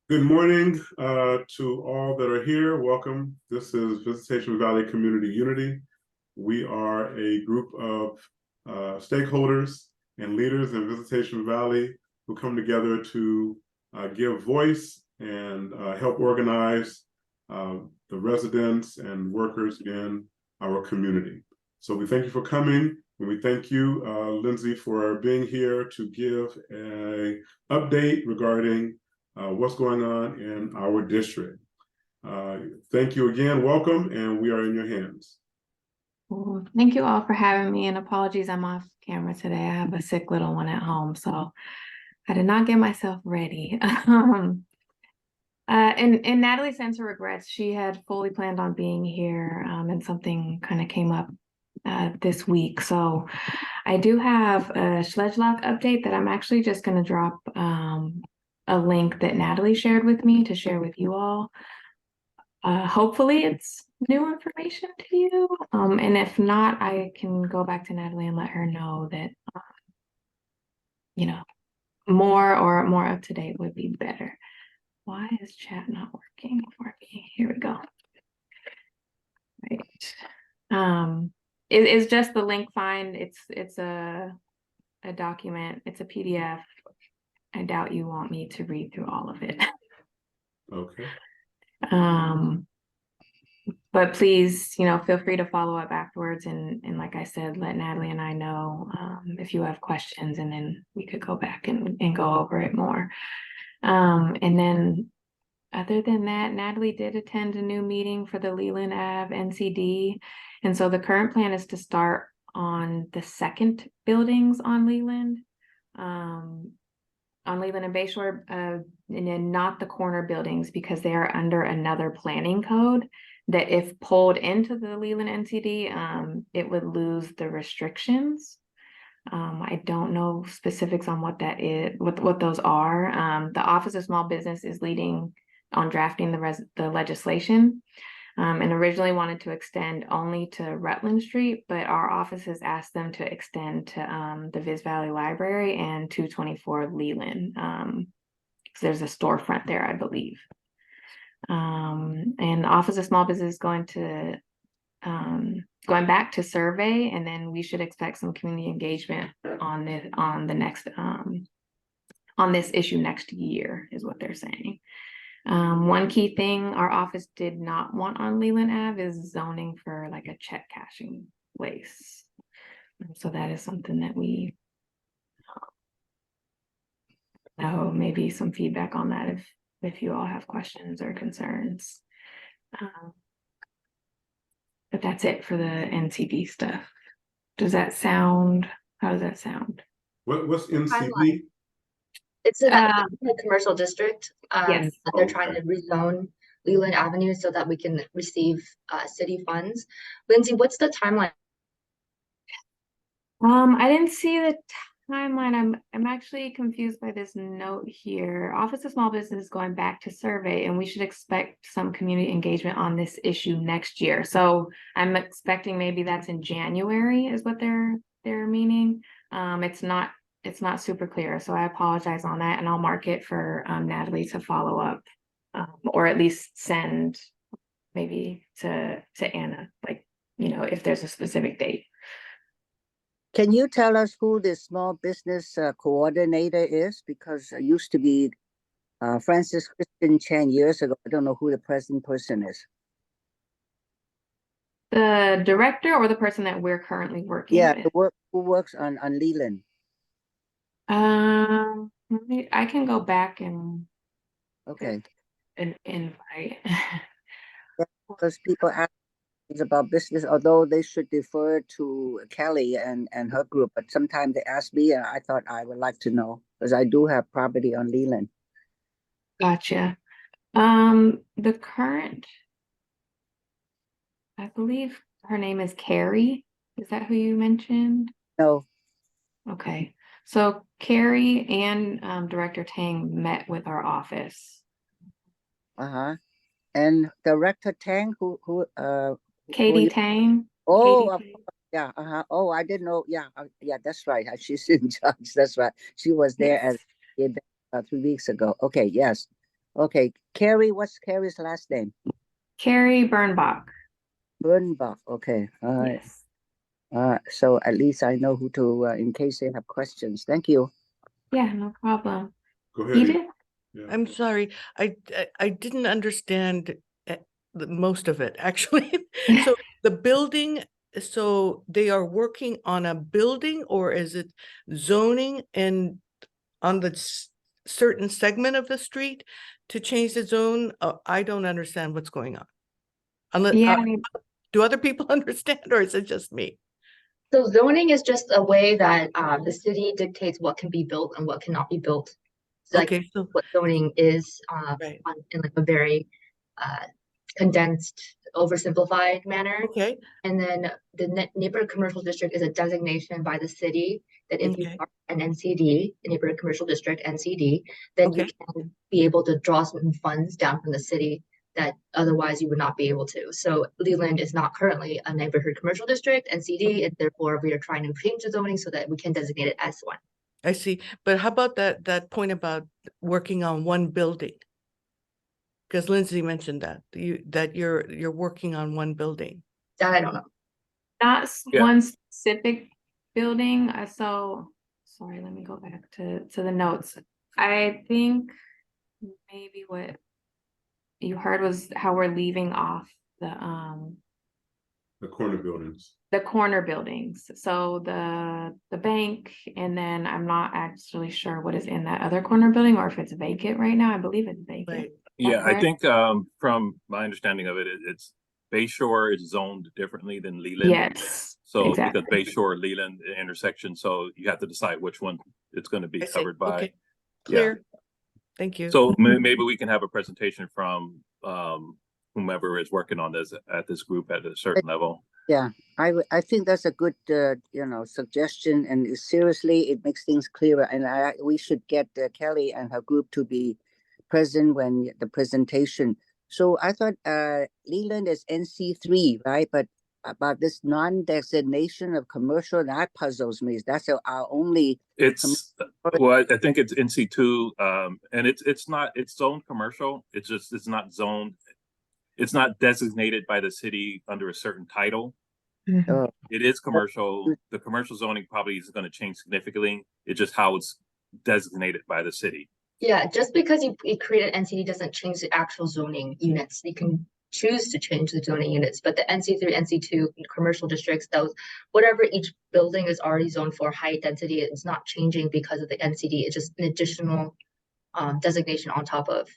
Good morning to all that are here. Welcome. This is Visitation Valley Community Unity. We are a group of stakeholders and leaders in Visitation Valley who come together to give voice and help organize the residents and workers in our community. So we thank you for coming, and we thank you, Lindsay, for being here to give an update regarding what's going on in our district. Thank you again, welcome, and we are in your hands. Well, thank you all for having me, and apologies I'm off camera today. I have a sick little one at home, so I did not get myself ready. And Natalie sends her regrets. She had fully planned on being here, and something kind of came up this week. So I do have a Schledgelock update that I'm actually just going to drop a link that Natalie shared with me to share with you all. Hopefully it's new information to you. And if not, I can go back to Natalie and let her know that, more up to date would be better. Why is chat not working for me? Here we go. Right. Is just the link fine? It's a document. It's a PDF. I doubt you want me to read through all of it. Okay. But please, feel free to follow up afterwards. And like I said, let Natalie and I know if you have questions, and then we could go back and go over it more. And then other than that, Natalie did attend a new meeting for the Leland Ave NCD. And so the current plan is to start on the second buildings on Leland and Bayshore, and then not the corner buildings, because they are under another planning code that if pulled into the Leland NCD, it would lose the restrictions. I don't know specifics on what that is, what those are. The Office of Small Business is leading on drafting the legislation, and originally wanted to extend only to Rutland Street, but our office has asked them to extend to the Viz Valley Library and 224 Leland. There's a storefront there, I believe. And Office of Small Business is going back to survey, and then we should expect some community engagement on this issue next year, is what they're saying. One key thing our office did not want on Leland Ave is zoning for like a check cashing place. So that is something that we know, maybe some feedback on that if you all have questions or concerns. But that's it for the NCD stuff. How does that sound? What's NCD? It's a commercial district. Yes. They're trying to rezone Leland Avenue so that we can receive city funds. Lindsay, what's the timeline? I didn't see the timeline. I'm actually confused by this note here. Office of Small Business is going back to survey, and we should expect some community engagement on this issue next year. So I'm expecting maybe that's in January is what they're meaning. It's not super clear, so I apologize on that, and I'll mark it for Natalie to follow up, or at least send maybe to Anna, if there's a specific date. Can you tell us who the small business coordinator is? Because it used to be Francis Christian 10 years ago. I don't know who the present person is. The director or the person that we're currently working with? Who works on Leland? I can go back and invite. Because people ask about business, although they should defer to Kelly and her group, but sometimes they ask me, and I thought I would like to know, because I do have property on Leland. Gotcha. The current, I believe her name is Carrie. Is that who you mentioned? No. Okay. So Carrie and Director Tang met with our office. And Director Tang, Katie Tang. Oh, Katie Tang. Yeah. Oh, I didn't know. Yeah, that's right. She's in charge. That's right. She was there as 3 weeks ago. Okay, yes. Okay, Carrie, what's Carrie's last name? Carrie Bernbach. Burnbach. Okay, all right. Yes. So at least I know who to, in case they have questions. Thank you. Yeah, no problem. Go ahead. Edith? Yeah. I'm sorry, I didn't understand most of it, actually. So the building, so they are working on a building, or is it zoning and on the certain segment of the street to change the zone? I don't understand what's going on. Unless, Yeah, do other people understand, or is it just me? So zoning is just a way that the city dictates what can be built and what cannot be built. So like Okay, so, what zoning is right, in like a very condensed, oversimplified manner. okay, And then the neighborhood commercial district is a designation by the city that if you okay, are an NCD, a neighborhood commercial district NCD, then you okay. can be able to draw some funds down from the city that otherwise you would not be able to. So Leland is not currently a neighborhood commercial district NCD, and therefore we are trying to change the zoning so that we can designate it as one. I see. But how about that point about working on one building? Because Lindsay mentioned that you're working on one building. That I don't know. not Yeah. one specific building. So, sorry, let me go back to the notes. I think maybe what you heard was how we're leaving off The corner buildings. the corner buildings. So the bank, and then I'm not actually sure what is in that other corner building or if it's vacant right now. I believe it's vacant. Right. Yeah, I correct? think from my understanding of it, it's Bayshore is zoned differently than Leland. Yes. So exactly. because Bayshore, Leland intersection, so you have to decide which one it's going to be I see. covered by. Okay. Clear. Thank you. So maybe we can have a presentation from whomever is working on this at this group at a certain level. Yeah, I think that's a good, suggestion, and seriously, it makes things clearer, and we should get Kelly and her group to be present when the presentation. So I thought Leland is NC3, right? But about this non-designation of commercial, that puzzles me. That's our only. It's well, I think it's NC2, and it's zoned commercial. It's not zoned. It's not designated by the city under a certain title. Oh, It is commercial. The commercial zoning probably is going to change significantly. It's just how it's designated by the city. Yeah, just because you create an NCD doesn't change the actual zoning units. You can choose to change the zoning units, but the NC3, NC2 commercial districts, those whatever each building is already zoned for high density, it's not changing because of the NCD. It's just an additional designation on top of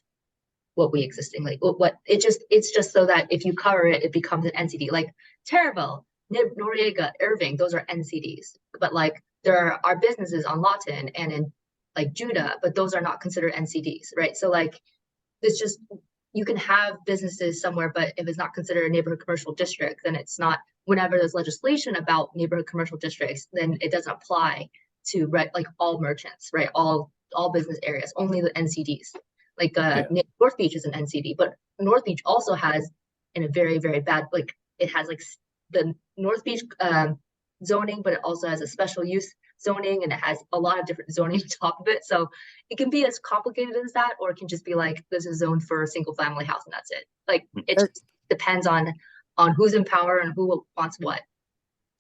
what we existing like what it's just so that if you cover it, it becomes an NCD. Like Terraville, Noriega, Irving, those are NCDs. But like there are businesses on Lawton and in like Judah, but those are not considered NCDs, right? So like it's just you can have businesses somewhere, but if it's not considered a neighborhood commercial district, then it's not. Whenever there's legislation about neighborhood commercial districts, then it doesn't apply to like all merchants, right? All business areas, only the NCDs. Like North Beach is an NCD, but North Beach also has in a very, very bad, like it has like the North Beach zoning, but it also has a special use zoning, and it has a lot of different zoning on top of it. So it can be as complicated as that, or it can just be like this is zoned for a single family house and that's it. Like it just depends on who's in power and who wants what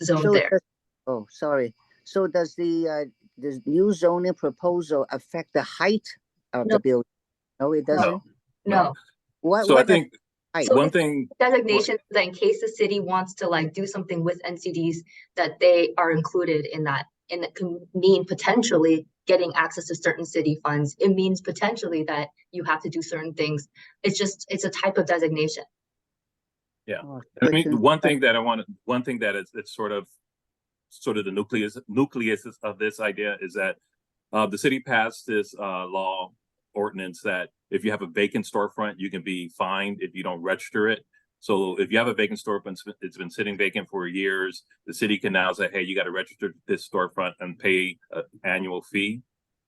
zone there. Oh, sorry. So does the new zoning proposal affect the height of the building? No, it doesn't. No. So I think So one thing designation that in case the city wants to like do something with NCDs, that they are included in that, and it can mean potentially getting access to certain city funds. It means potentially that you have to do certain things. It's a type of designation. Yeah, Oh, I mean, one thing that is it's sort of the nucleus of this idea is that the city passed this law ordinance that if you have a vacant storefront, you can be fined if you don't register it. So if you have a vacant storefront, it's been sitting vacant for years, the city can now say, hey, you got to register this storefront and pay an annual fee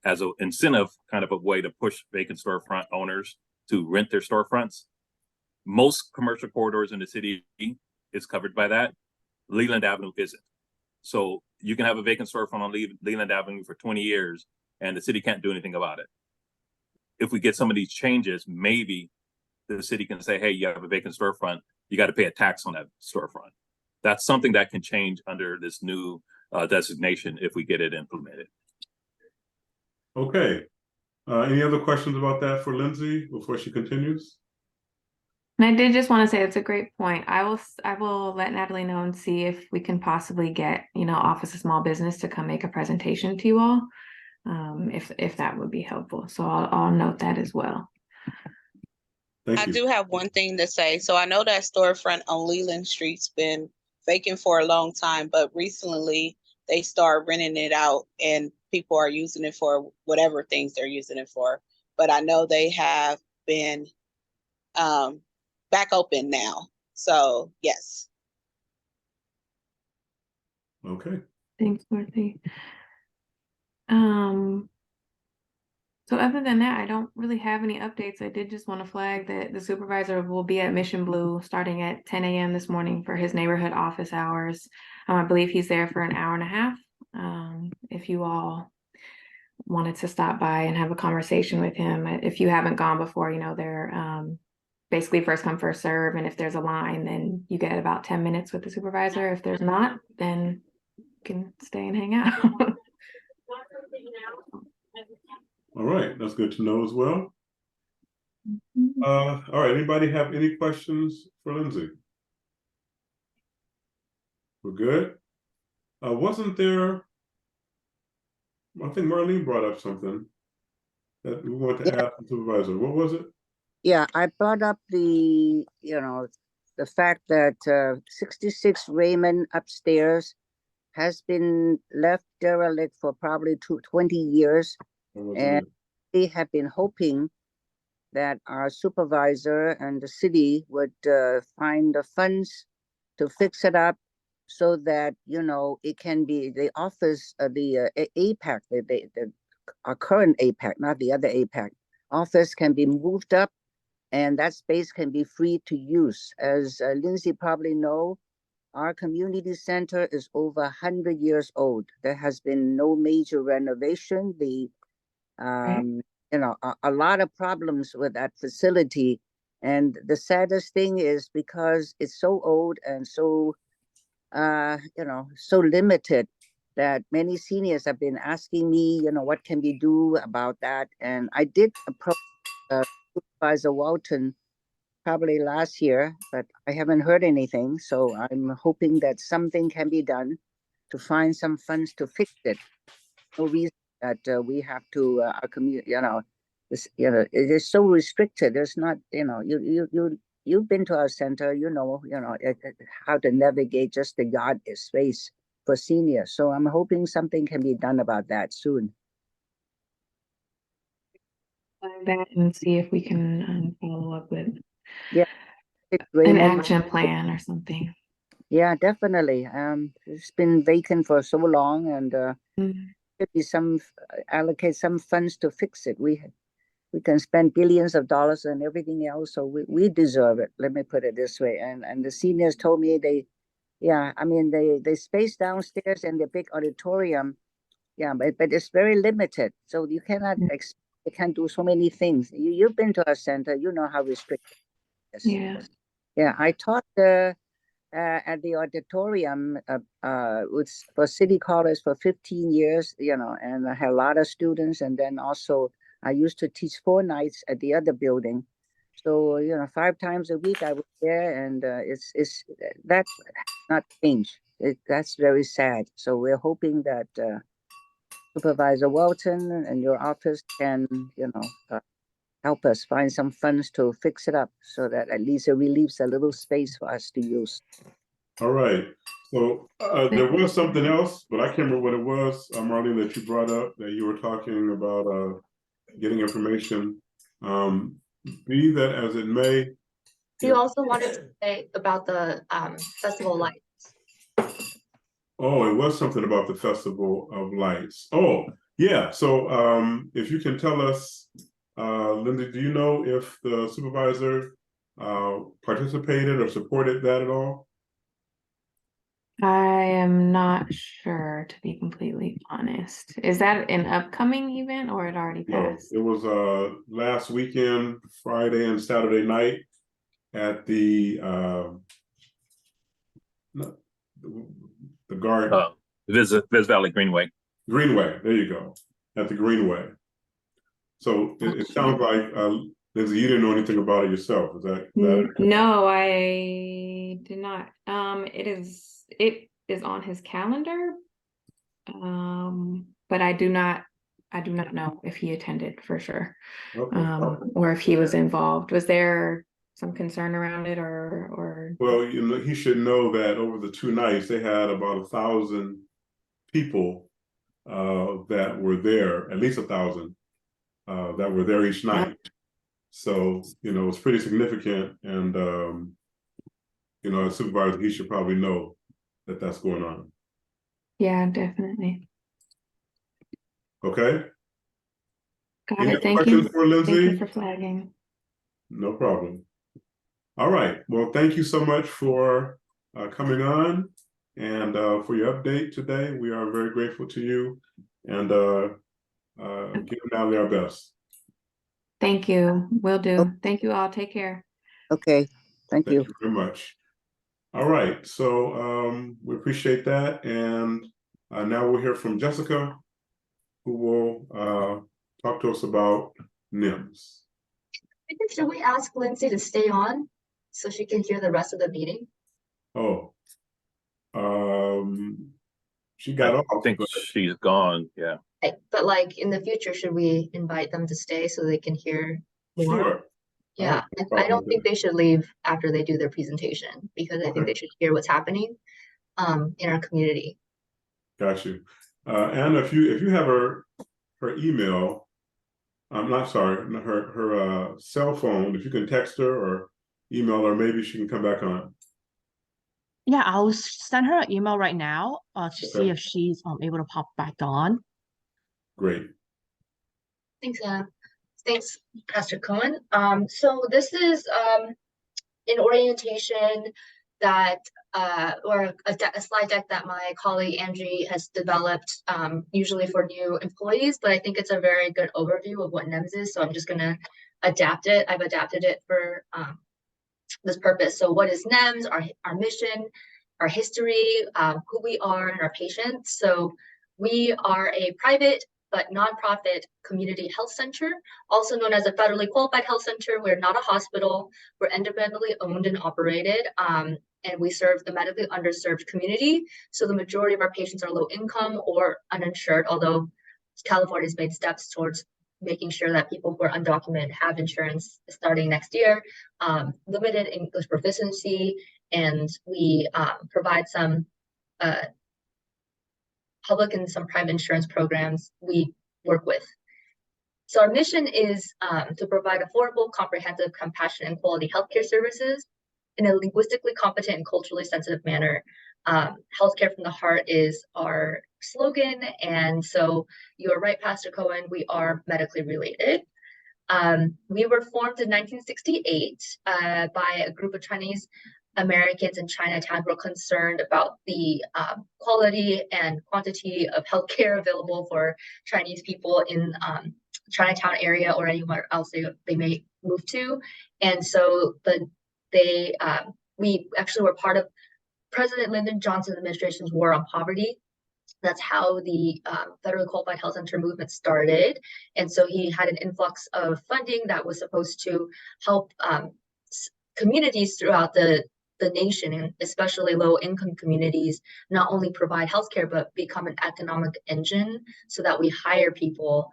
as an incentive, kind of a way to push vacant storefront owners to rent their storefronts. Most commercial corridors in the city is covered by that. Leland Avenue isn't. So you can have a vacant storefront on Leland Avenue for 20 years and the city can't do anything about it. if we get some of these changes, maybe the city can say, hey, you have a vacant storefront, you got to pay a tax on that storefront. That's something that can change under this new designation if we get it implemented. Okay. Any other questions about that for Lindsay before she continues? And I did just want to say it's a great point. I will let Natalie know and see if we can possibly get, Office of Small Business to come make a presentation to you all, if that would be helpful. So I'll note that as well. Thank I you. do have one thing to say. So I know that storefront on Leland Street's been vacant for a long time, but recently they start renting it out and people are using it for whatever things they're using it for. But I know they have been back open now. So yes. Okay. Thanks, Dorothy. So other than that, I don't really have any updates. I did just want to flag that the supervisor will be at Mission Blue starting at 10 a.m. this morning for his neighborhood office hours. I believe he's there for an hour and a half. If you all wanted to stop by and have a conversation with him, if you haven't gone before, they're basically first come, first serve. And if there's a line, then you get about 10 minutes with the supervisor. If there's not, then you can stay and hang out. All right, that's good to know as well. All right, anybody have any questions for Lindsay? We're good. Wasn't there, I think Marlene brought up something that we want to ask the supervisor. What was it? Yeah, I brought up the fact that 66 Raymond upstairs has been left derelict for probably 20 years. And they have been hoping that our supervisor and the city would find the funds to fix it up so that, it can be the office of the APAC, our current APAC, not the other APAC office, can be moved up and that space can be free to use. As Lindsay probably know, our community center is over 100 years old. There has been no major renovation. A lot of problems with that facility. And the saddest thing is because it's so old and so, so limited that many seniors have been asking me, what can we do about that? And I did approach Supervisor Walton probably last year, but I haven't heard anything. So I'm hoping that something can be done to find some funds to fix it. No reason that we have to our community, it is so restricted. There's not, you've been to our center, how to navigate just the yard space for seniors. So I'm hoping something can be done about that soon. That and see if we can follow up with an action plan or something. Yeah, definitely. It's been vacant for so long, and should be allocate some funds to fix it. We can spend billions of dollars and everything else, so we deserve it. Let me put it this way. And the seniors told me they space downstairs in the big auditorium. Yeah, but it's very limited, so you cannot they can't do so many things. You've been to our center, you know how restricted it is. Yeah. Yeah, I taught at the auditorium for City College for 15 years, and I had a lot of students. And then also I used to teach 4 nights at the other building. So, 5 times a week I was there, and it's that's not changed. That's very sad. So we're hoping that Supervisor Walton and your office can, help us find some funds to fix it up so that at least it relieves a little space for us to use. All right. So there was something else, but I can't remember what it was, Marlene, that you brought up, that you were talking about getting information. Be that as it may. You also wanted to say about the festival lights. Oh, it was something about the Festival of Lights. Oh, yeah. So if you can tell us, Linda, do you know if the supervisor participated or supported that at all? I am not sure, to be completely honest. Is that an upcoming event or it already No, passed? it was last weekend, Friday and Saturday night at the no, the garden. Viz Valley Greenway. Greenway, there you go, at the Greenway. So it sounds like, Lindsay, you didn't know anything about it yourself, is that? No, I did not. It is on his calendar. But I do not know if he attended for sure. Okay. Or if he was involved. Was there some concern around it or Well, you know, he should know that over the 2 nights, they had about 1,000 people that were there, at least 1,000 that were there each night. So, you know, it's pretty significant. And, you know, as supervisor, he should probably know that that's going on. Yeah, definitely. Okay. Got Any it. other Thank questions you. for Lindsay? Thank you for flagging. No problem. All right. Well, thank you so much for coming on and for your update today. We are very grateful to you and give Natalie our best. Thank you. Will do. Thank you all. Take care. Okay, thank you. Thank you very much. All right. So we appreciate that. And now we'll hear from Jessica, who will talk to us about NIMS. I think, should we ask Lindsay to stay on so she can hear the rest of the meeting? Oh, she I got off. think but- she's gone. Yeah. But like in the future, should we invite them to stay so they can hear more? Sure. Yeah, no I problem don't with think that. they should leave after they do their presentation because I think Okay. they should hear what's happening in our community. Got you. Anna, if you have her email, I'm not sorry, her cell phone, if you can text her or email her, maybe she can come back on. Yeah, I'll send her an email right now to see Okay. if she's able to pop back on. Great. Thanks, Anna. Thanks, Pastor Cohen. So this is an orientation that or a slide deck that my colleague Angie has developed usually for new employees, but I think it's a very good overview of what NIMS is, so I'm just gonna adapt it. I've adapted it for this purpose. So what is NIMS, our mission, our history, who we are, and our patients. So we are a private but nonprofit community health center, also known as a federally qualified health center. We're not a hospital. We're independently owned and operated, and we serve the medically underserved community. So the majority of our patients are low income or uninsured, although California's made steps towards making sure that people who are undocumented have insurance starting next year, limited English proficiency, and we provide some public and some private insurance programs we work with. So our mission is to provide affordable, comprehensive, compassionate, and quality healthcare services in a linguistically competent and culturally sensitive manner. Healthcare from the heart is our slogan, and so you are right, Pastor Cohen, we are medically related. We were formed in 1968 by a group of Chinese Americans in Chinatown who were concerned about the quality and quantity of healthcare available for Chinese people in Chinatown area or anywhere else they may move to. And so we actually were part of President Lyndon Johnson's administration's war on poverty. That's how the federally qualified health center movement started. And so he had an influx of funding that was supposed to help communities throughout the nation, and especially low income communities, not only provide healthcare, but become an economic engine so that we hire people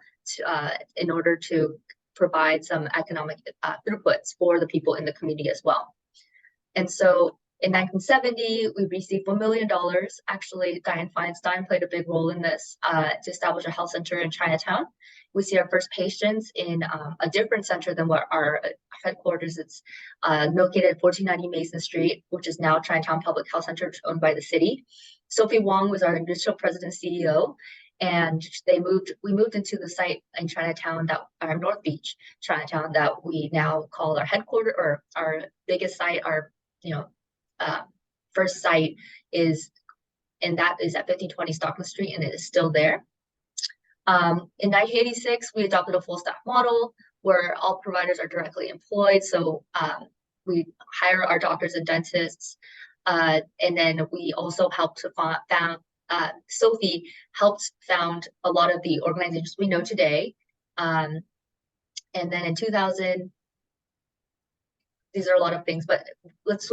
in order to provide some economic throughputs for the people in the community as well. And so in 1970, we received $1 million. Actually, Dianne Feinstein played a big role in this to establish a health center in Chinatown. We see our first patients in a different center than what our headquarters. It's located at 1490 Mason Street, which is now Chinatown Public Health Center, owned by the city. Sophie Wong was our initial president CEO, and we moved into the site in Chinatown, our North Beach, Chinatown, that we now call our headquarters, or our biggest site. Our first site is and that is at 5020 Stockton Street, and it is still there. In 1986, we adopted a full staff model where all providers are directly employed. So we hire our doctors and dentists, and then we also helped to found. Sophie helped found a lot of the organizations we know today. And then in 2000, these are a lot of things, but let's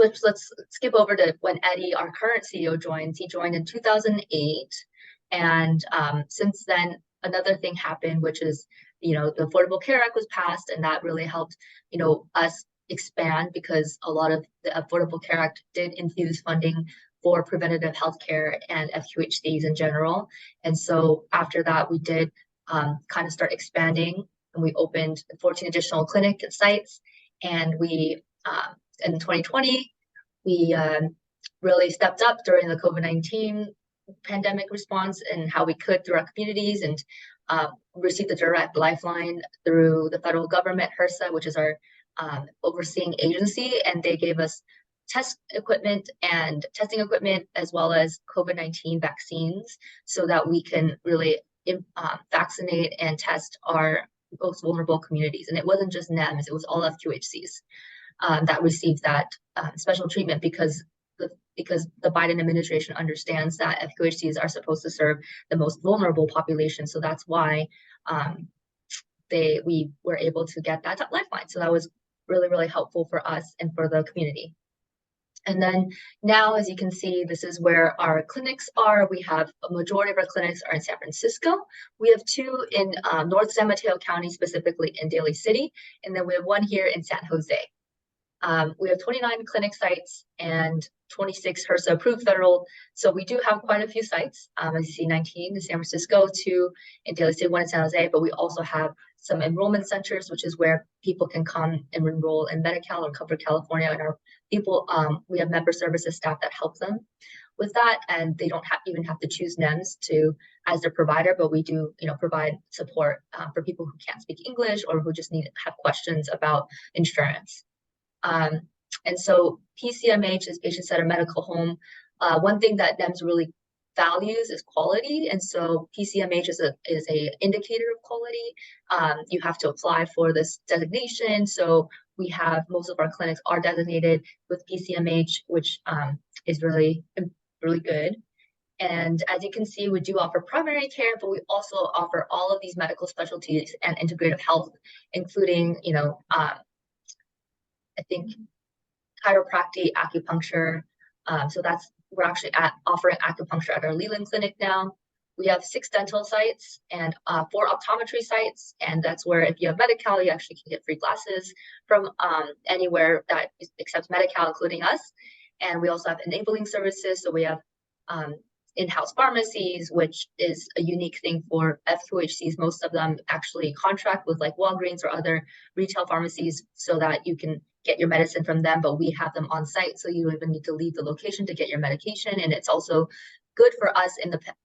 skip over to when Eddie, our current CEO, joins. He joined in 2008. And since then, another thing happened, which is, the Affordable Care Act was passed, and that really helped, us expand, because a lot of the Affordable Care Act did infuse funding for preventative healthcare and FQHCs in general. And so after that, we did kind of start expanding, and we opened 14 additional clinic sites. And we, in 2020, we really stepped up during the COVID-19 pandemic response and how we could through our communities, and received the direct lifeline through the federal government, HRSA, which is our overseeing agency, and they gave us testing equipment, as well as COVID-19 vaccines, so that we can really vaccinate and test our most vulnerable communities. And it wasn't just NEMS, it was all FQHCs that received that special treatment, because the Biden administration understands that FQHCs are supposed to serve the most vulnerable population. So that's why we were able to get that lifeline. So that was really, really helpful for us and for the community. And then now, as you can see, this is where our clinics are. We have a majority of our clinics are in San Francisco. We have 2 in North San Mateo County, specifically in Daly City. And then we have 1 here in San Jose. We have 29 clinic sites and 26 HRSA approved federal. So we do have quite a few sites. As you see, 19 in San Francisco, 2 in Daly City, 1 in San Jose, but we also have some enrollment centers, which is where people can come and enroll in Medi-Cal or Cover California. And our people, we have member services staff that help them with that, and they don't even have to choose NEMS as their provider, but we do, provide support for people who can't speak English or who just have questions about insurance. And so PCMH is patient-centered medical home. One thing that NEMS really values is quality, and so PCMH is a indicator of quality. You have to apply for this designation, so we have most of our clinics are designated with PCMH, which is really, really good. And as you can see, we do offer primary care, but we also offer all of these medical specialties and integrative health, including, I think chiropractic, acupuncture. So we're actually offering acupuncture at our Leland clinic now. We have 6 dental sites and 4 optometry sites. And that's where if you have Medi-Cal, you actually can get free glasses from anywhere that accepts Medi-Cal, including us. And we also have enabling services. So we have in-house pharmacies, which is a unique thing for FQHCs. Most of them actually contract with like Walgreens or other retail pharmacies so that you can get your medicine from them, but we have them on site. So you don't even need to leave the location to get your medication. And it's also good for us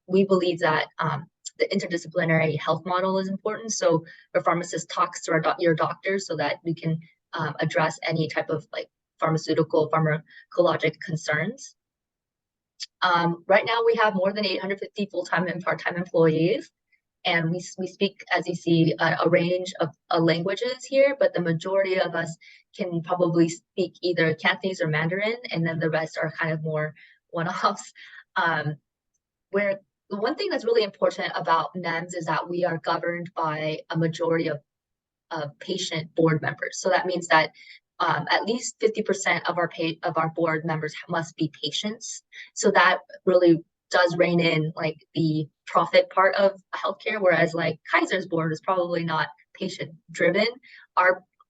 we believe that the interdisciplinary health model is important. So a pharmacist talks to your doctor so that we can address any type of like pharmaceutical, pharmacologic concerns. Right now we have more than 850 full-time and part-time employees. And we speak, as you see, a range of languages here, but the majority of us can probably speak either Cantonese or Mandarin, and then the rest are kind of more one-offs. Where the one thing that's really important about NEMS is that we are governed by a majority of patient board members. So that means that at least 50% of our board members must be patients. So that really does rein in like the profit part of healthcare, whereas like Kaiser's board is probably not patient driven.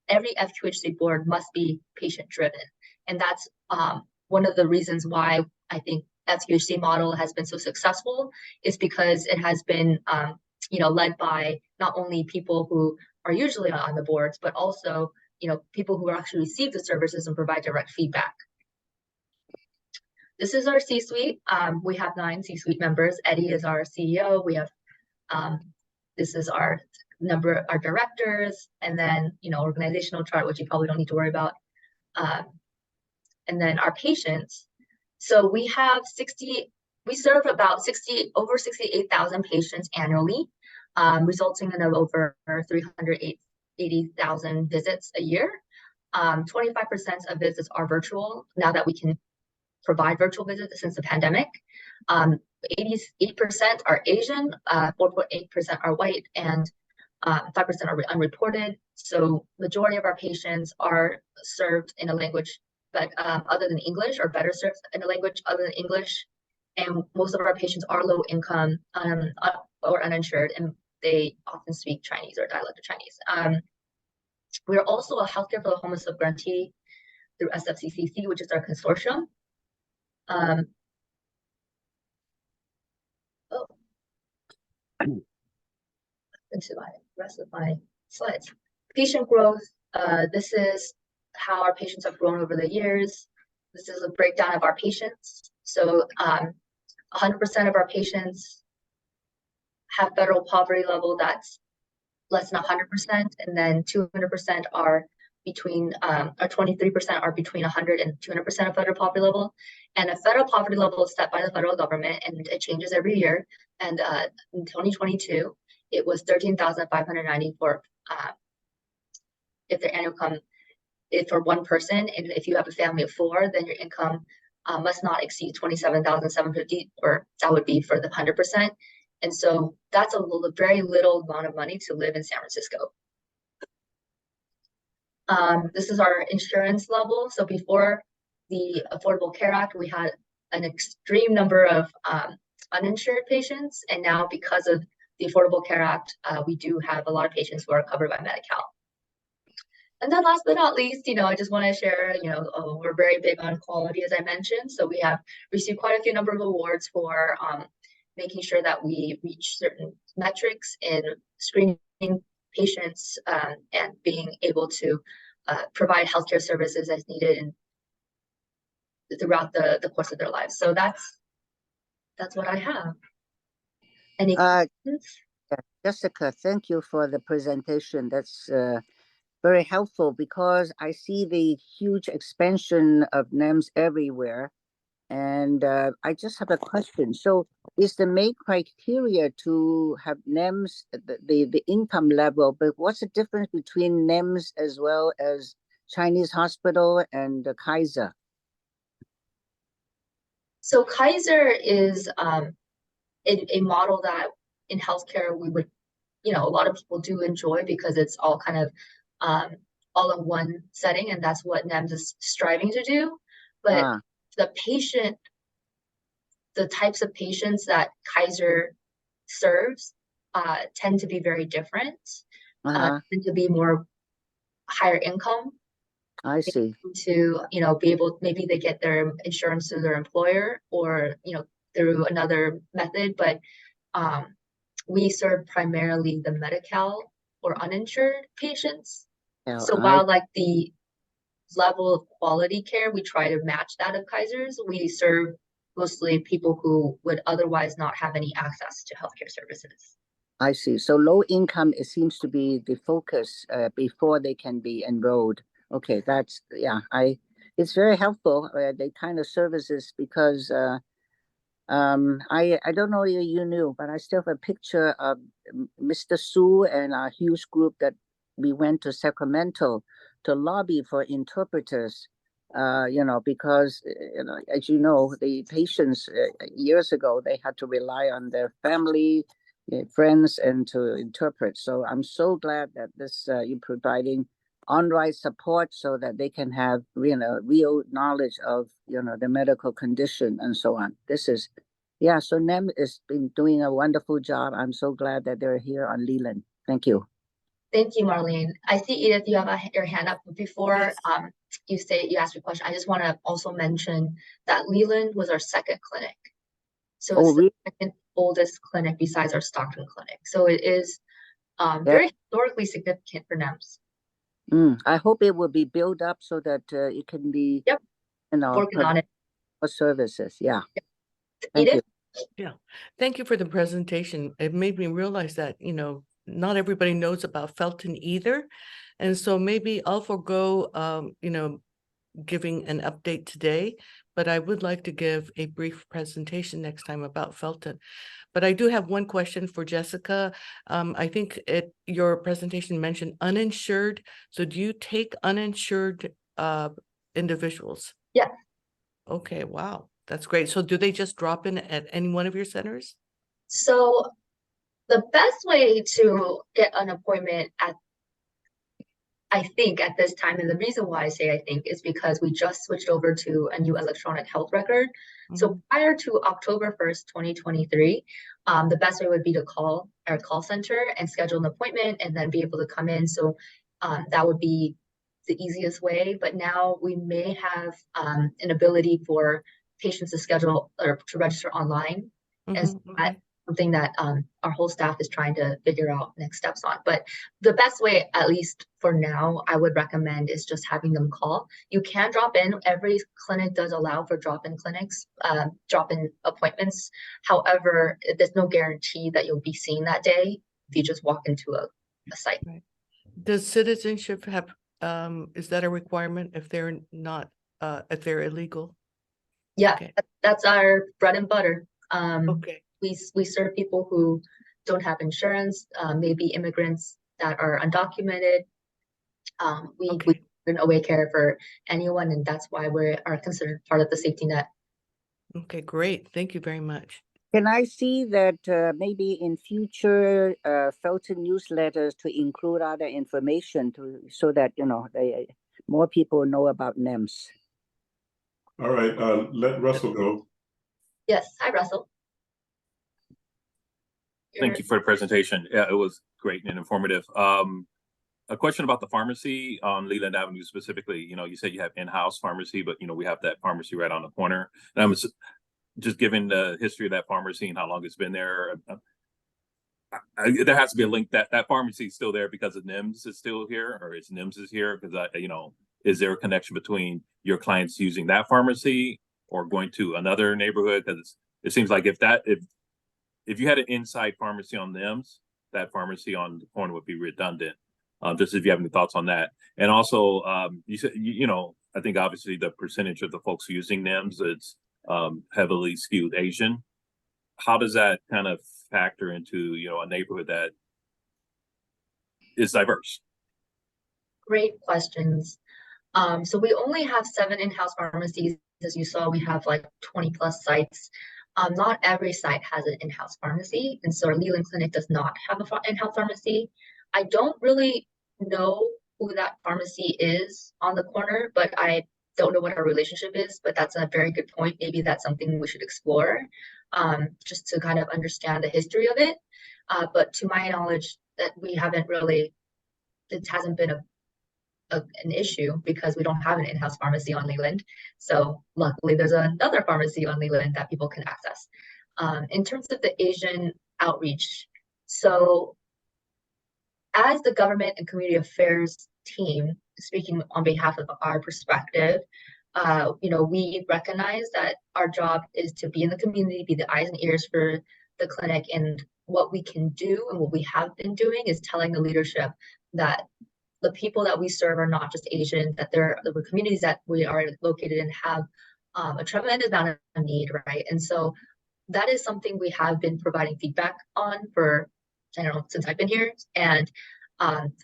Every FQHC board must be patient driven, and that's one of the reasons why I think FQHC model has been so successful, is because it has been led by not only people who are usually on the boards, but also people who actually receive the services and provide direct feedback. This is our C-suite. We have 9 C-suite members. Eddie is our CEO. We have, this is our directors, and then, organizational chart, which you probably don't need to worry about. And then our patients. So we have we serve about over 68,000 patients annually, resulting in over 380,000 visits a year. 25% of visits are virtual now that we can provide virtual visits since the pandemic. 88% are Asian, 4.8% are white, and 5% are unreported. So majority of our patients are served in a language but other than English, or better served in a language other than English. And most of our patients are low income or uninsured, and they often speak Chinese or dialect of Chinese. We are also a healthcare for the homeless grantee through SFCCC, which is our consortium. Into my rest of my slides. Patient growth. This is how our patients have grown over the years. This is a breakdown of our patients. So 100% of our patients have federal poverty level that's less than 100%, and then 200% are between, or 23% are between 100 and 200% of federal poverty level. And a federal poverty level is set by the federal government, and it changes every year. And in 2022, it was 13,594 if their annual income is for one person, and if you have a family of 4, then your income must not exceed 27,750, or that would be for the 100%. And so that's a very little amount of money to live in San Francisco. This is our insurance level. So before the Affordable Care Act, we had an extreme number of uninsured patients, and now because of the Affordable Care Act, we do have a lot of patients who are covered by Medi-Cal. And then last but not least, I just want to share, we're very big on quality, as I mentioned. So we have received quite a few number of awards for making sure that we reach certain metrics in screening patients and being able to provide healthcare services as needed throughout the course of their lives. So that's what I have. Any questions? Jessica, thank you for the presentation. That's very helpful, because I see the huge expansion of NEMS everywhere. And I just have a question. So is the main criteria to have NEMS, the income level, but what's the difference between NEMS as well as Chinese hospital and Kaiser? So Kaiser is a model that in healthcare we would, a lot of people do enjoy, because it's all kind of all in one setting, and that's what NEMS is striving to do. But the types of patients that Kaiser serves tend to be very different, tend to be more higher income. I see. To, be able, maybe they get their insurance through their employer, or, through another method, but we serve primarily the Medi-Cal or uninsured patients. So while like the level of quality care, we try to match that of Kaiser's, we serve mostly people who would otherwise not have any access to healthcare services. I see. So low income, it seems to be the focus before they can be enrolled. Okay, that's, it's very helpful, the kind of services, because I don't know if you knew, but I still have a picture of Mr. Su and a huge group that we went to Sacramento to lobby for interpreters, because, as you know, the patients years ago, they had to rely on their family, friends, and to interpret. So I'm so glad that this you're providing on-right support so that they can have, real knowledge of, the medical condition and so on. This is, so NEM has been doing a wonderful job. I'm so glad that they're here on Leland. Thank you. Thank you, Marlene. I see, Edith, you have your hand up. Before you ask your question, I just want to also mention that Leland was our second clinic. So it's the second oldest clinic besides our Stockton clinic. So it is very historically significant for NEMS. I hope it will be built up so that it can be, working on it for services. Thank you. Yeah, thank you for the presentation. It made me realize that, not everybody knows about Felton either. And so maybe I'll forego, giving an update today, but I would like to give a brief presentation next time about Felton. But I do have one question for Jessica. I think your presentation mentioned uninsured. So do you take uninsured individuals? Yeah. Okay, wow, that's great. So do they just drop in at any one of your centers? So the best way to get an appointment I think at this time, and the reason why I say I think is because we just switched over to a new electronic health record. So prior to October 1st, 2023, the best way would be to call our call center and schedule an appointment and then be able to come in. So that would be the easiest way. But now we may have an ability for patients to schedule or to register online. And so that's something that our whole staff is trying to figure out next steps on. But the best way, at least for now, I would recommend is just having them call. You can drop in. Every clinic does allow for drop-in clinics, drop-in appointments. However, there's no guarantee that you'll be seen that day if you just walk into a site. Right. Does citizenship have, is that a requirement if they're not, if they're illegal? Yeah, Okay. that's our bread and butter. Okay. We serve people who don't have insurance, maybe immigrants that are undocumented. We an away care for anyone, and that's why we are considered part of the safety net. Okay, great. Thank you very much. Can I see that maybe in future Felton newsletters to include other information so that more people know about NEMS? All right, let Russell go. Yes, hi Russell. Thank you for the presentation. Yeah, it was great and informative. A question about the pharmacy on Leland Avenue specifically. You said you have in-house pharmacy, but we have that pharmacy right on the corner. And I'm just given the history of that pharmacy and how long it's been there. There has to be a link that pharmacy is still there because of NIMS is still here, or is NIMS is here because is there a connection between your clients using that pharmacy or going to another neighborhood? Because it seems like if you had an inside pharmacy on NIMS, that pharmacy on the corner would be redundant. Just if you have any thoughts on that. And also, you said, I think obviously the percentage of the folks using NIMS, it's heavily skewed Asian. How does that kind of factor into, a neighborhood that is diverse? Great questions. So we only have 7 in-house pharmacies. As you saw, we have like 20 plus sites. Not every site has an in-house pharmacy. And so our Leland Clinic does not have an in-house pharmacy. I don't really know who that pharmacy is on the corner, but I don't know what our relationship is, but that's a very good point. Maybe that's something we should explore, just to kind of understand the history of it. But to my knowledge, that we haven't really, it hasn't been an issue because we don't have an in-house pharmacy on Leland. So luckily there's another pharmacy on Leland that people can access. In terms of the Asian outreach, so as the government and community affairs team, speaking on behalf of our perspective, we recognize that our job is to be in the community, be the eyes and ears for the clinic. And what we can do and what we have been doing is telling the leadership that the people that we serve are not just Asian, that the communities that we are located in have a tremendous amount of need, right? And so that is something we have been providing feedback on for, I don't know, since I've been here. And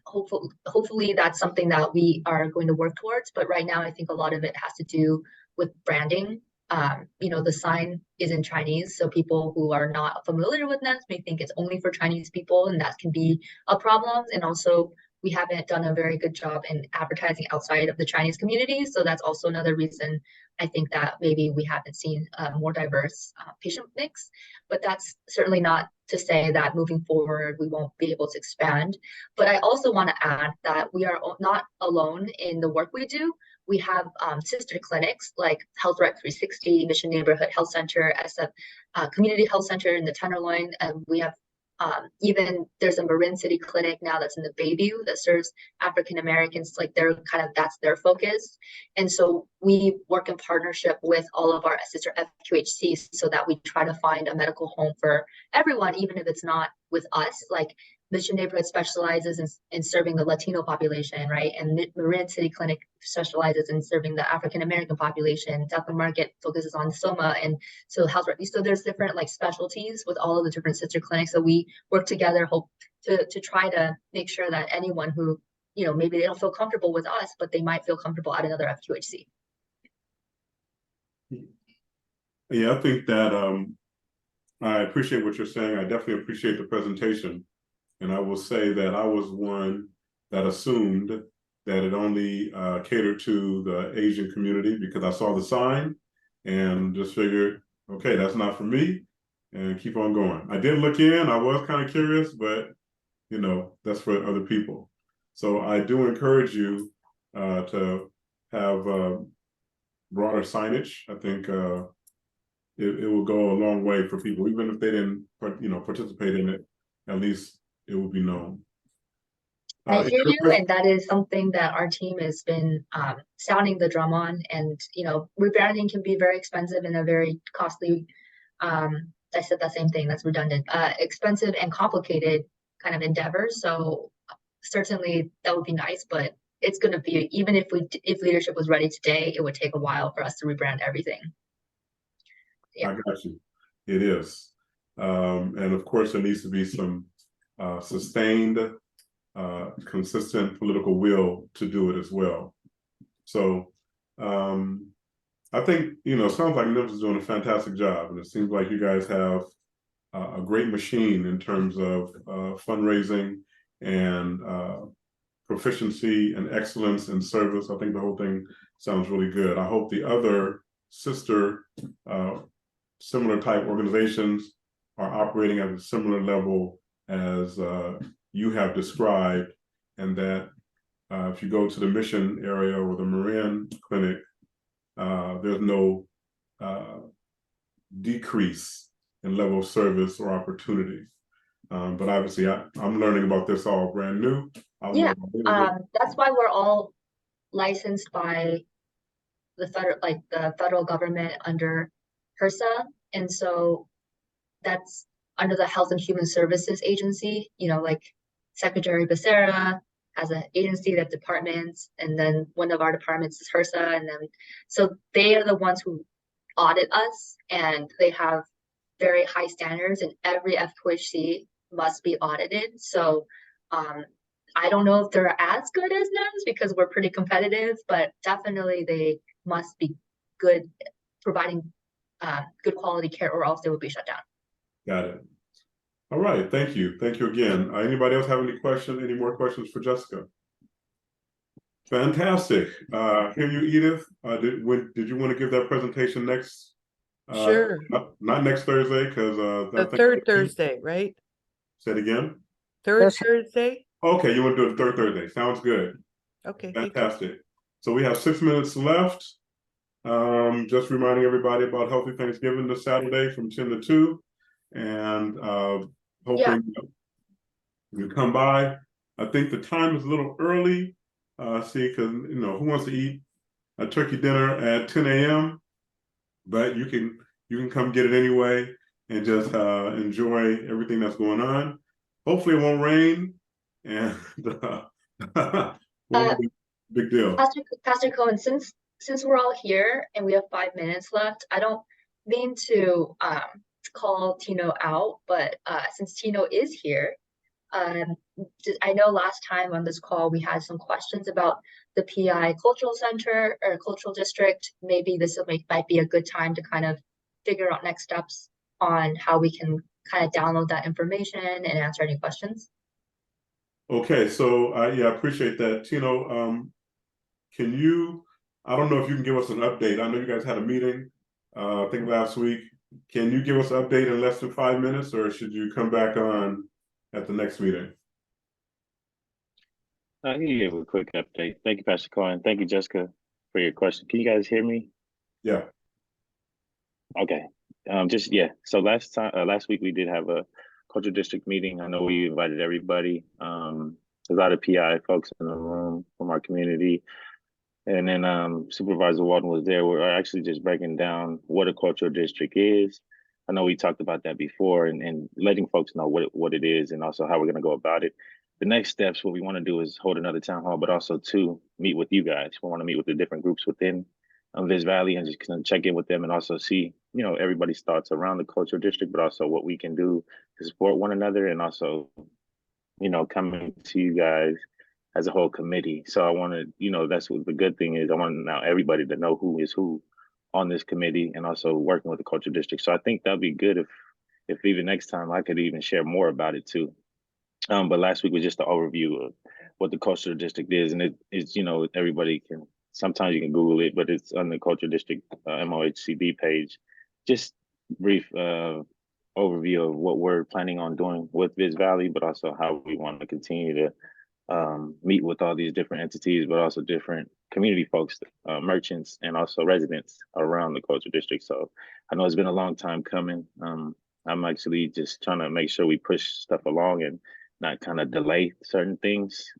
hopefully that's something that we are going to work towards. But right now, I think a lot of it has to do with branding. The sign is in Chinese, so people who are not familiar with NEMS may think it's only for Chinese people, and that can be a problem. And also, we haven't done a very good job in advertising outside of the Chinese community. So that's also another reason I think that maybe we haven't seen a more diverse patient mix. But that's certainly not to say that moving forward, we won't be able to expand. But I also want to add that we are not alone in the work we do. We have sister clinics like Health Rec 360, Mission Neighborhood Health Center, SF Community Health Center in the Tenderloin, and we have even there's a Marin City clinic now that's in the Bayview that serves African Americans. Like that's their focus. And so we work in partnership with all of our sister FQHCs so that we try to find a medical home for everyone, even if it's not with us. Like Mission Neighborhood specializes in serving the Latino population, right? And Marin City Clinic specializes in serving the African American population. Southern Market focuses on Soma and so health. So there's different like specialties with all of the different sister clinics. So we work together, hope to try to make sure that anyone who, you know, maybe they don't feel comfortable with us, but they might feel comfortable at another FQHC. Yeah, I think that I appreciate what you're saying. I definitely appreciate the presentation. And I will say that I was one that assumed that it only catered to the Asian community because I saw the sign and just figured, okay, that's not for me, and keep on going. I did look in, I was kind of curious, but you know, that's for other people. So I do encourage you to have broader signage. I think it will go a long way for people, even if they didn't, you know, participate in it. At least it will be known. I hear you, and that is something that our team has been sounding the drum on. And you know, rebranding can be very expensive and a very costly. I said the same thing. That's redundant. Expensive and complicated kind of endeavor. So certainly that would be nice, but it's going to be, even if leadership was ready today, it would take a while for us to rebrand everything. Yeah. I got you. It is, and of course, there needs to be some sustained. Consistent political will to do it as well. So I think, you know, it sounds like NIMS is doing a fantastic job, and it seems like you guys have a great machine in terms of fundraising and proficiency and excellence in service. I think the whole thing sounds really good. I hope the other sister similar type organizations are operating at a similar level as you have described, and that if you go to the Mission area or the Marin Clinic, there's no decrease in level of service or opportunity. But obviously, I'm learning about this all brand new. Yeah, that's why we're all licensed by the federal government under HRSA, and so that's under the Health and Human Services Agency. You know, like Secretary Becerra has an agency that departments, and then one of our departments is HRSA, and then so they are the ones who audit us, and they have very high standards, and every FQHC must be audited. So I don't know if they're as good as NIMS because we're pretty competitive, but definitely they must be good, providing good quality care, or else they will be shut down. Got it. All right, thank you. Thank you again. Anybody else have any questions? Any more questions for Jessica? Fantastic. Hear you, Edith. Did you want to give that presentation next? Sure. Not next Thursday, because the third Thursday, right? Say it again. Third Thursday. Okay, you want to do it the third Thursday? Sounds good. Okay. Fantastic. So we have 6 minutes left. Just reminding everybody about Healthy Thanksgiving this Saturday from 10 to 2, and hopefully you come by. I think the time is a little early. See, because you know, who wants to eat a turkey dinner at 10 a.m.? But you can come get it anyway and just enjoy everything that's going on. Hopefully it won't rain, and won't be a big deal. Pastor Cohen, since we're all here and we have 5 minutes left, I don't mean to call Tino out, but since Tino is here, I know last time on this call we had some questions about the PI Cultural Center or Cultural District. Maybe this might be a good time to kind of figure out next steps on how we can kind of download that information and answer any questions. Okay, so yeah, I appreciate that. Tino, can you, I don't know if you can give us an update. I know you guys had a meeting, I think last week. Can you give us an update in less than 5 minutes, or should you come back on at the next meeting? I can give a quick update. Thank you, Pastor Cohen. Thank you, Jessica, for your question. Can you guys hear me? Yeah. Okay. So last week we did have a cultural district meeting. I know we invited everybody. There's a lot of PI folks in the room from our community. And then Supervisor Walton was there. We're actually just breaking down what a cultural district is, I know we talked about that before, and letting folks know what it is and also how we're going to go about it. The next steps, what we want to do is hold another town hall, but also to meet with you guys. We want to meet with the different groups within Viz Valley and just kind of check in with them and also see, you know, everybody's thoughts around the cultural district, but also what we can do to support one another and also, you know, coming to you guys as a whole committee. So I want to, you know, that's what the good thing is. I want now everybody to know who is who on this committee and also working with the cultural district. So I think that'd be good if even next time I could even share more about it too. But last week was just the overview of what the cultural district is, and it's, you know, everybody can, sometimes you can Google it, but it's on the cultural district MOHCD page. Just brief overview of what we're planning on doing with Viz Valley, but also how we want to continue to meet with all these different entities, but also different community folks, merchants, and also residents around the cultural district. So I know it's been a long time coming. I'm actually just trying to make sure we push stuff along and not kind of delay certain things.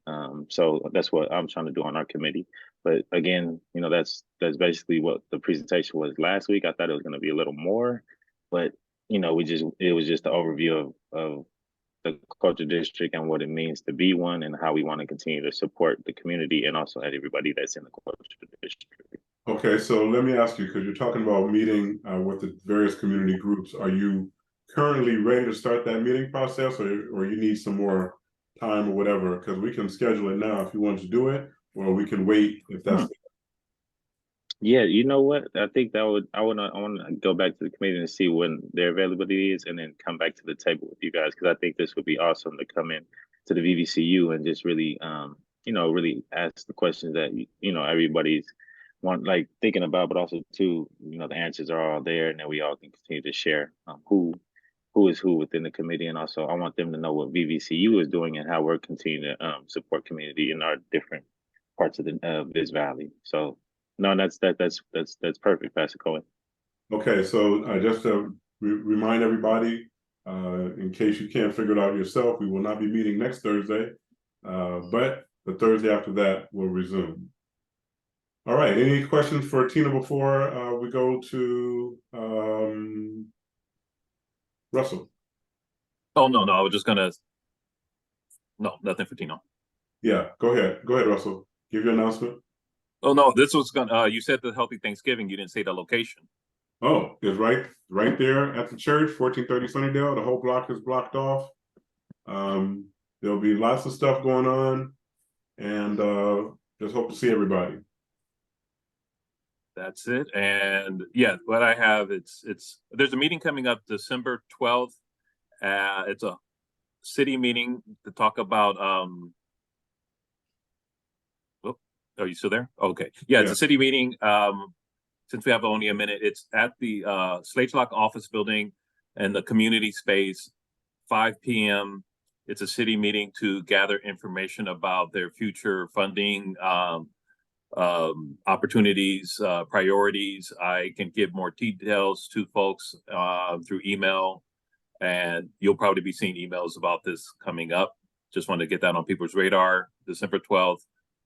So that's what I'm trying to do on our committee. But again, you know, that's basically what the presentation was last week. I thought it was going to be a little more, but you know, it was just the overview of the cultural district and what it means to be one and how we want to continue to support the community and also everybody that's in the cultural district. Okay, so let me ask you, because you're talking about meeting with the various community groups, are you currently ready to start that meeting process, or you need some more time or whatever? Because we can schedule it now if you want to do it, or we can wait if that's Yeah, you know what? I think I want to go back to the committee and see when their availability is, and then come back to the table with you guys, because I think this would be awesome to come in to the VVCU and just really, you know, really ask the questions that you know everybody's thinking about, but also too, you know, the answers are all there, and then we all can continue to share who is who within the committee, and also I want them to know what VVCU is doing and how we're continuing to support community in our different parts of the Viz Valley. So. No, that's perfect, Pastor Cohen. Okay, so just to remind everybody, in case you can't figure it out yourself, we will not be meeting next Thursday, but the Thursday after that will resume. All right, any questions for Tina before we go to Russell? Oh, no, I was just gonna, no, nothing for Tina. Yeah, go ahead, Russell. Give your announcement. Oh, no, this was gonna, you said the Healthy Thanksgiving, you didn't say the location. Oh, it's right there at the church, 1430 Sunnydale. The whole block is blocked off. There'll be lots of stuff going on, and just hope to see everybody. That's it. And yeah, what I have, there's a meeting coming up December 12th. It's a city meeting to talk about, are you still there? Okay. Yeah, it's a city meeting. Since we have only a minute, it's at the Slagelock office building and the community space, 5 p.m. It's a city meeting to gather information about their future funding, opportunities, priorities. I can give more details to folks through email, and you'll probably be seeing emails about this coming up. Just want to get that on people's radar. December 12th,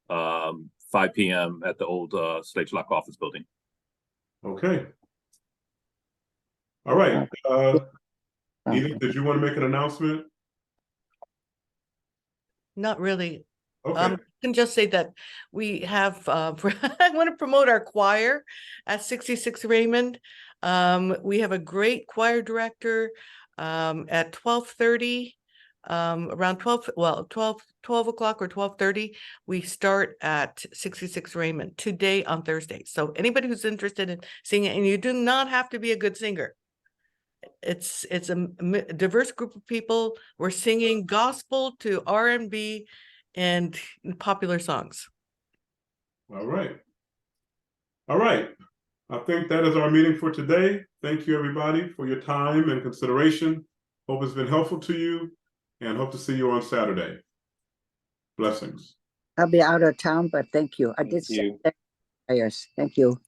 5 p.m. at the old Slagelock office building. Okay. All right. Edith, did you want to make an announcement? Not really. Okay. I can just say that we have, I want to promote our choir at 66 Raymond. We have a great choir director at 12:30, around 12 o'clock or 12:30. We start at 66 Raymond today on Thursday. So anybody who's interested in singing, and you do not have to be a good singer. It's a diverse group of people. We're singing gospel to R&B and popular songs. All right. All right. I think that is our meeting for today. Thank you, everybody, for your time and consideration. Hope it's been helpful to you, and hope to see you on Saturday. Blessings. I'll be out of town, but thank you. I did say prayers. Thank you.